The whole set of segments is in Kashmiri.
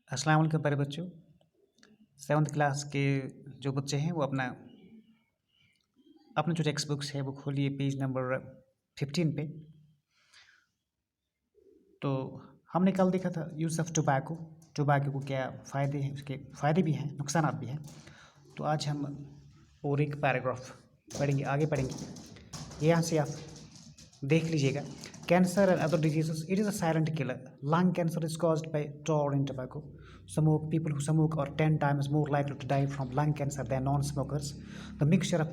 अस्सलाम वालेकुम प्यारे बच्चों। 7th क्लास के जो बच्चे हैं वो अपना अपने जो टेक्स्ट बुक्स है वो खोलिए पेज नंबर 15 पे। तो हमने कल देखा था यूज़ ऑफ टोबैको। टोबैको को क्या फ़ायदे हैं, उसके फ़ायदे भी हैं, नुकसानात भी हैं। तो आज हम और एक पैराग्राफ पढ़ेंगे, आगे पढ़ेंगे। यहाँ से आप देख लीजिएगा। Cancer and other diseases, it is a silent killer. Lung cancer is caused by tar in tobacco. People who smoke are 10 times more likely to die from lung cancer than non-smokers. The mixture of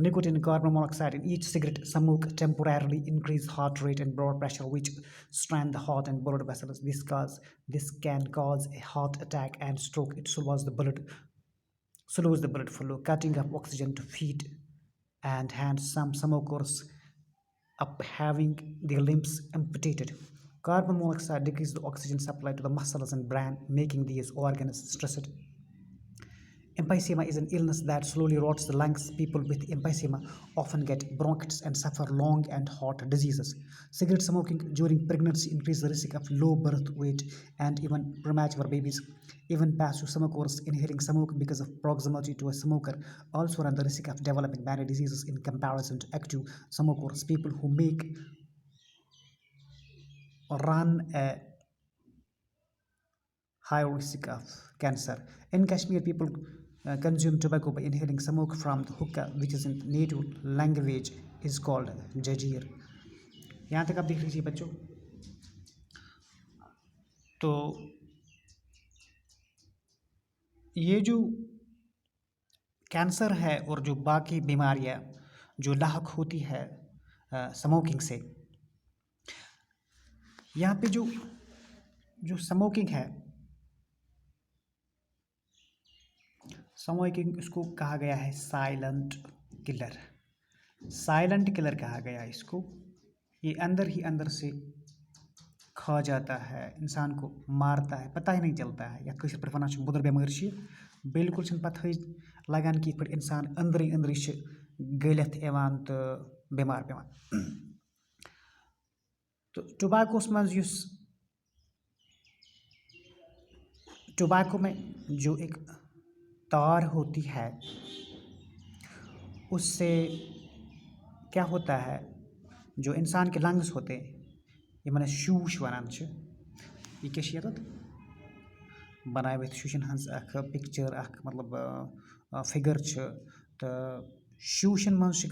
nicotine and carbon monoxide in each cigarette smoke temporarily increase heart rate and blood pressure, which strain the heart and blood vessels. This can cause a heart attack and stroke. It slows the blood flow, cutting off oxygen to feet and hands. Some smokers up having their limbs amputated. Carbon monoxide decreases the oxygen supply to the muscles and brain, making these organs stressed. Emphysema is an illness that slowly rots the lungs. People with emphysema often get bronchitis and suffer lung and heart diseases. Cigarette smoking during pregnancy increases the risk of low birth weight and even premature babies. Even passive smokers inhaling smoke because of proximity to a smoker also run the risk of developing many diseases in comparison to active smokers. People who make run a high risk of cancer. In Kashmir, people consume tobacco by inhaling smoke from the hookah, which is in native language is called jajir. यहाँ तक आप देख लीजिए बच्चों। तो ये जो कैंसर है और जो बाकी बीमारियाँ जो लाक होती है स्मोकिंग से, यहाँ पे जो स्मोकिंग है, स्मोकिंग इसको कहा गया है साइलेंट किलर। साइलेंट किलर कहा गया है इसको। ये अंदर ही अंदर से खा जाता है, इंसान को मारता है, पता ही नहीं चलता है। या कशर पे वन बुदर बेमार बिल्कुल पता लगान कि इंसान अंदरी अंदरी गलित एवान तो बीमार पेवान। तो टोबैकोस मज टोबैको में जो एक तार होती है उससे क्या होता है, जो इंसान के लंग्स होते हैं, ये मैंने शूश वनान ये क्या बनाए शूशन हज पिक्चर मतलब फिगर तो शूशन मज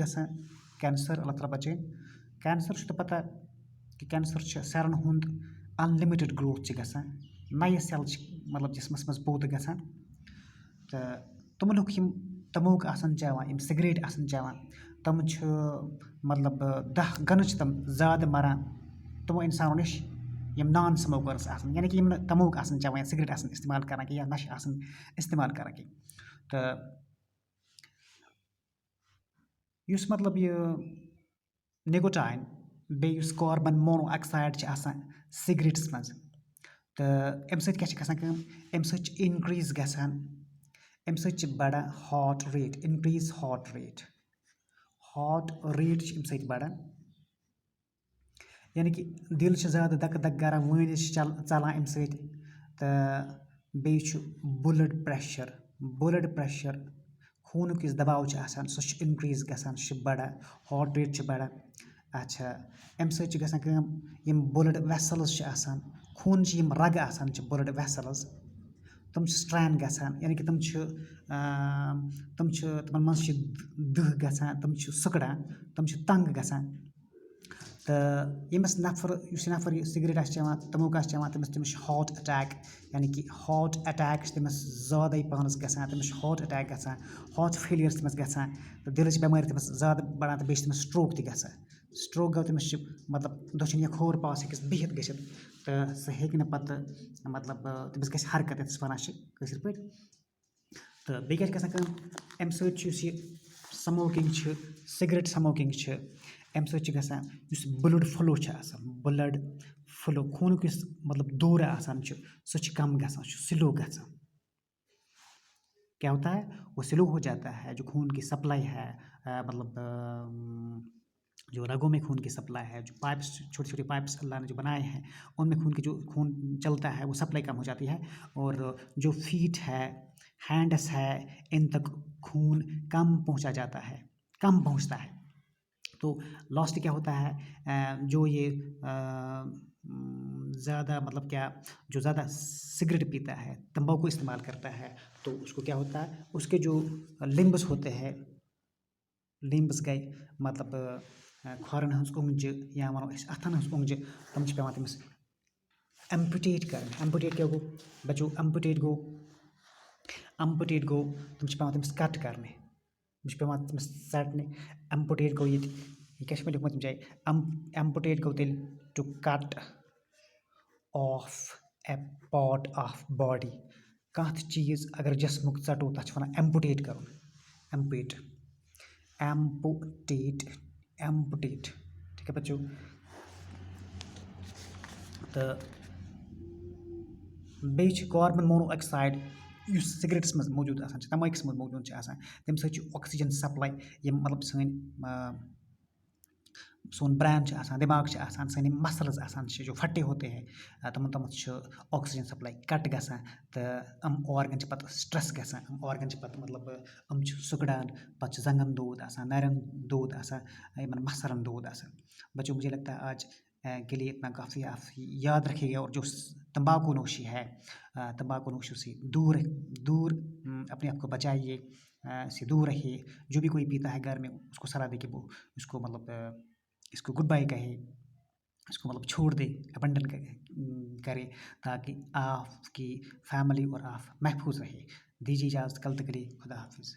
कैंसर, अल्लाह ताला बचाए। कैंसर तो पता कि कैंसर सेरन हुंद अनलिमिटेड ग्रोथ गसान, नए सेल मतलब जिसमस मज बहुत गसान। तो तुम लुक तमोक आसन चवान, सिगरेट आसन चवान, तम मतलब 10 गन तम ज़्यादा मरान तमो इंसानों नश यम नॉन स्मोकर्स आसन, यानी कि यम तमोक आसन चवान या सिगरेट आसन इस्तेमाल करा कि या नश आसन इस्तेमाल करा कि। तो युस मतलब ये निकोटाइन बेयुस कार्बन मोनोऑक्साइड आसान सिगरेट्स मज, तो अम सत क्या गसान कम, अम सत इनक्रीज गसान, अम सत बढ़ान heart rate, increase heart rate अम सत बढ़ान, यानी कि दिल ज़्यादा धक धक करान, वन चलान अम सत। तो बेयु ब्लड प्रेशर खून किस दबाव आसान सह इनक्रीज गसान, बढ़ान, हार्ट रेट बढ़ान। अच्छा, अम सत गसान यम ब्लड वेसल्स आसान, खून यम रग आसान ब्लड वेसल्स तम स्ट्रेन गसान, यानी कि तम तमन मज दह गसान, तम सुकड़ान, तम तंग गसान। तो यमस नफर सिगरेट चवान, तमोक चवान, तमिस हार्ट अटैक, यानी कि हार्ट अटैक तमिस ज़्यादा पानस गसान, तमिस हार्ट अटैक गसान, हार्ट फेलियर तमिस गसान, तो दिलच बेमारी तमिस ज़्यादा बढ़ान, तो बेस तमिस स्ट्रोक गसान। स्ट्रोक गो तमिस मतलब दछन या खोर पास हेकस बिहित गछित, तो सह हेक न पत मतलब तमिस गछ हरकत यस वनान कशर पे। तो बे क्या गसान कम, अम सत स्मोकिंग सिगरेट स्मोकिंग अम सत गसान ब्लड फ्लो ब्लड फ्लो खून किस मतलब दौर आसान सह कम गसान, स्लो गसान। क्या होता है, वो स्लो हो जाता है, जो खून की सप्लाई है मतलब जो रगों में खून की सप्लाई है, जो पाइप्स छोटे छोटे पाइप्स अल्लाह ने जो बनाए हैं उनमें खून की जो खून चलता है वो सप्लाई कम हो जाती है। और जो फीट है, हैंड्स है, इन तक खून कम पहुंचा जाता है, कम पहुंचता है। तो लास्ट क्या होता है, जो ये ज़्यादा मतलब क्या, जो ज़्यादा सिगरेट पीता है, तंबाकू इस्तेमाल करता है, तो उसको क्या होता है, उसके जो लिम्ब्स होते हैं, लिम्ब्स गए मतलब खोरन हंस ओंगज या वनो अथन हंस ओंगज, तम पेवान तमिस एम्पुटेट कर। एम्पुटेट क्या गो बच्चों, एम्पुटेट गो तम पेवान तमिस कट करने, तम पेवान तमिस सटने। एम्पुटेट गो ये क्या लिखुमत तम जाए, एम्पुटेट गो तेल to cut off a part of body. कत चीज़ अगर जिस्मुक षटो तथ वन एम्पुटेट कर, एम्पुटेट, एम्पुटेट, एम्पुटेट, ठीक है बच्चों। तो बेच कार्बन मोनोऑक्साइड युस सिगरेट्स मज मौजूद आसान छ, तंबाकूस मज मौजूद छ आसान, तम सह ऑक्सीजन सप्लाई ये मतलब सन सोन ब्रेन छ आसान, दिमाग छ आसान, सन मसल्स आसान छ जो फटे होते हैं तमन तमन छ ऑक्सीजन सप्लाई कट गसान, तो अम ऑर्गन छ पत स्ट्रेस गसान, अम ऑर्गन छ पत मतलब अम छ सुकड़ान, पत छ जंगन दूध आसान, नरन दूध आसान, यमन मसरन दूध आसान। बच्चों मुझे लगता है आज के लिए इतना काफ़ी, आप याद रखिएगा। और जो तंबाकू नोशी है, तंबाकू नोशी से दूर दूर अपने आप को बचाइए, से दूर रहिए। जो भी कोई पीता है घर में उसको सलाह दे कि वो उसको मतलब इसको गुड बाय कहे, इसको मतलब छोड़ दे, अबंडन करे, ताकि आपकी फैमिली और आप महफूज रहे। दीजिए इजाज़त, कल तक के लिए खुदा हाफिज़।